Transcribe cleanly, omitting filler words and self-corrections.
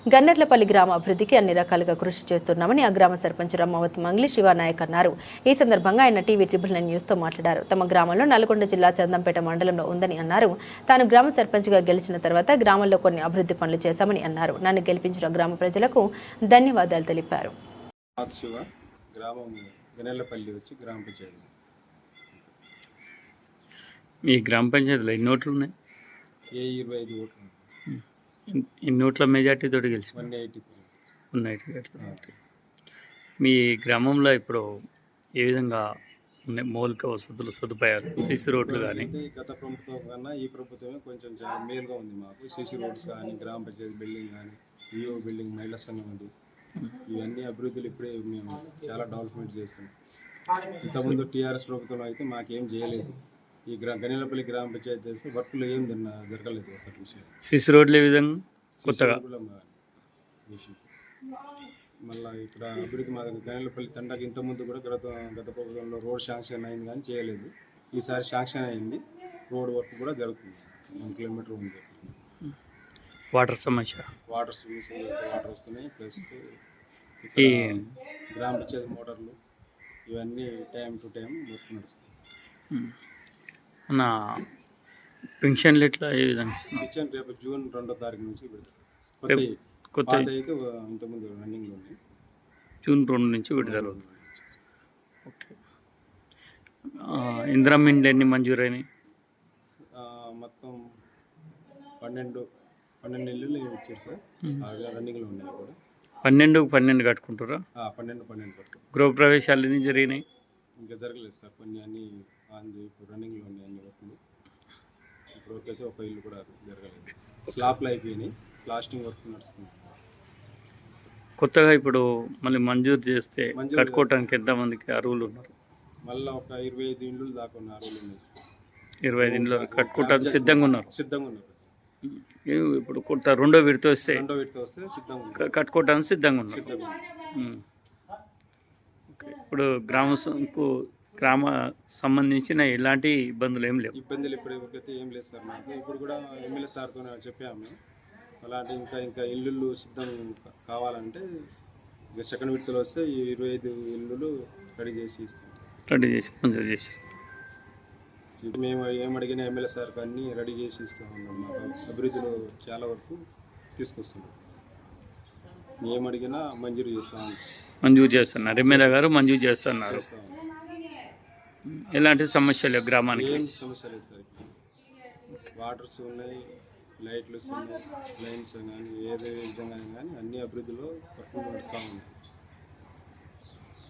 గన్నర్లపల్లి గ్రామ అభివృద్ధికి అన్ని రకాలుగా కృషి చేస్తున్నామని ఆ గ్రామ సర్పంచ్ రమావతి మంగ్లీ శివానాయక్ అన్నారు. ఈ సందర్భంగా ఆయన టీవీ TNN న్యూస్తో మాట్లాడారు. తమ గ్రామంలో నల్గొండ జిల్లా చందంపేట మండలంలో ఉందని అన్నారు. తాను గ్రామ సర్పంచ్గా గెలిచిన తర్వాత గ్రామంలో కొన్ని అభివృద్ధి పనులు చేశామని అన్నారు. నన్ను గెలిపించిన గ్రామ ప్రజలకు ధన్యవాదాలు తెలిపారు. ఈ గ్రామ పంచాయతీలో ఎన్ని ఓట్లు ఉన్నాయి? 25 ఓట్లు. ఎన్ని ఓట్ల మెజార్టీ తోటి గెలిచి? 180. మీ గ్రామంలో ఇప్పుడు ఏ విధంగా ఉన్నాయి మౌలిక వసతులు సదుపాయాలు? సిసి రోడ్లు కానీ గత ప్రభుత్వం కన్నా ఈ ప్రభుత్వమే కొంచెం చాలా మేలుగా ఉంది మాకు. సిసి రోడ్స్ కానీ, గ్రామ పంచాయతీ బిల్డింగ్ కానీ, విఓ బిల్డింగ్, మహిళా సంఘం ఉంది. ఇవన్నీ అభివృద్ధులు ఇప్పుడే మేము చాలా డెవలప్మెంట్ చేస్తున్నాం. ఇంతకుముందు టీఆర్ఎస్ ప్రభుత్వంలో అయితే మాకేం చేయలేదు. ఈ గన్నెలపల్లి గ్రామ పంచాయతీ చేస్తే వర్క్లు ఏం జరగలేదు అసలు విషయం. సిసి రోడ్లు ఏ విధంగా కొత్తగా మళ్ళీ ఇక్కడ అభివృద్ధి మా గన్నెలపల్లి తండాకి ఇంతకుముందు కూడా గత ప్రభుత్వంలో రోడ్ శాంక్షన్ అయింది కానీ చేయలేదు. ఈసారి శాంక్షన్ అయింది. రోడ్ వర్క్ కూడా జరుగుతుంది. 1 కిలోమీటర్ ఉంది. వాటర్ సమస్య, వాటర్ వస్తున్నాయి. ప్లస్ ఈ గ్రామ పంచాయతీ మోటార్లు ఇవన్నీ టైం టు టైం వర్క్ నడుస్తుంది. మన పెన్షన్లు ఎట్లా ఏ విధంగా? పెన్షన్ రేపు జూన్ 2వ తారీఖు నుంచి కొత్త అయితే ఇంతకుముందు రన్నింగ్లో ఉంది. జూన్ 2 నుంచి విడుదల అవుతుంది. ఓకే. ఇందిరమ్మ ఇండ్లు ఎన్ని మంజూరైనాయి? మొత్తం 12 ఇల్లులు ఇచ్చారు సార్. రన్నింగ్లో ఉన్నాయి కూడా. 12 కట్టుకుంటారా? 12 కట్టుకుంటారు. గృహప్రవేశాలు ఎన్ని జరిగినాయి? ఇంకా జరగలేదు సార్. కొన్ని అన్ని ఇప్పుడు రన్నింగ్లో ఉన్నాయి అన్ని వర్క్లు. ఇప్పటివరకైతే ఒక ఇల్లు కూడా జరగలేదు. స్లాబ్లు అయిపోయినాయి. ప్లాస్టింగ్ వర్క్ నడుస్తుంది. కొత్తగా ఇప్పుడు మళ్ళీ మంజూరు చేస్తే కట్టుకోవటానికి ఎంతమందికి అర్హులు ఉన్నారు? మళ్ళీ ఒక 25 ఇండ్లు దాకా ఉన్న అర్హులు ఉన్నాయి సార్. 25 ఇండ్లు కట్టుకోవటానికి సిద్ధంగా ఉన్నారు. ఇప్పుడు కొత్త రెండో విడత వస్తే సిద్ధంగా కట్టుకోవటానికి సిద్ధంగా ఉన్నారు. ఇప్పుడు గ్రామ సంబంధించిన ఎలాంటి ఇబ్బందులు ఏం లేవు. ఇబ్బందులు ఇప్పటికైతే ఏం లేదు సార్. మాకు ఇప్పుడు కూడా ఎమ్మెల్యే సార్తో చెప్పాము. అలాంటి ఇంకా ఇల్లులు సిద్ధం కావాలంటే ఇక సెకండ్ విడతలో వస్తే ఈ 25 ఇల్లులు రెడీ చేసి మంజూరు చేసి ఇస్తాం. మేము ఏమడిగినా ఎమ్మెల్యే సార్కి అన్నీ రెడీ చేసి ఇస్తాం. మాకు అభివృద్ధిలో చాలా వరకు తీసుకొస్తున్నాం. ఏమడిగినా మంజూరు చేస్తున్నారు. ఎమ్మెల్యే గారు మంజూరు చేస్తున్నారు. ఎలాంటి సమస్యలు గ్రామానికి? ఏం సమస్య లేదు సార్. వాటర్స్ ఉన్నాయి, లైట్లు ఉన్నాయి, లైన్స్ కానీ ఏదే విధంగా కానీ అన్ని అభివృద్ధిలో పట్టుకుని నడుస్తూ ఉన్నాయి.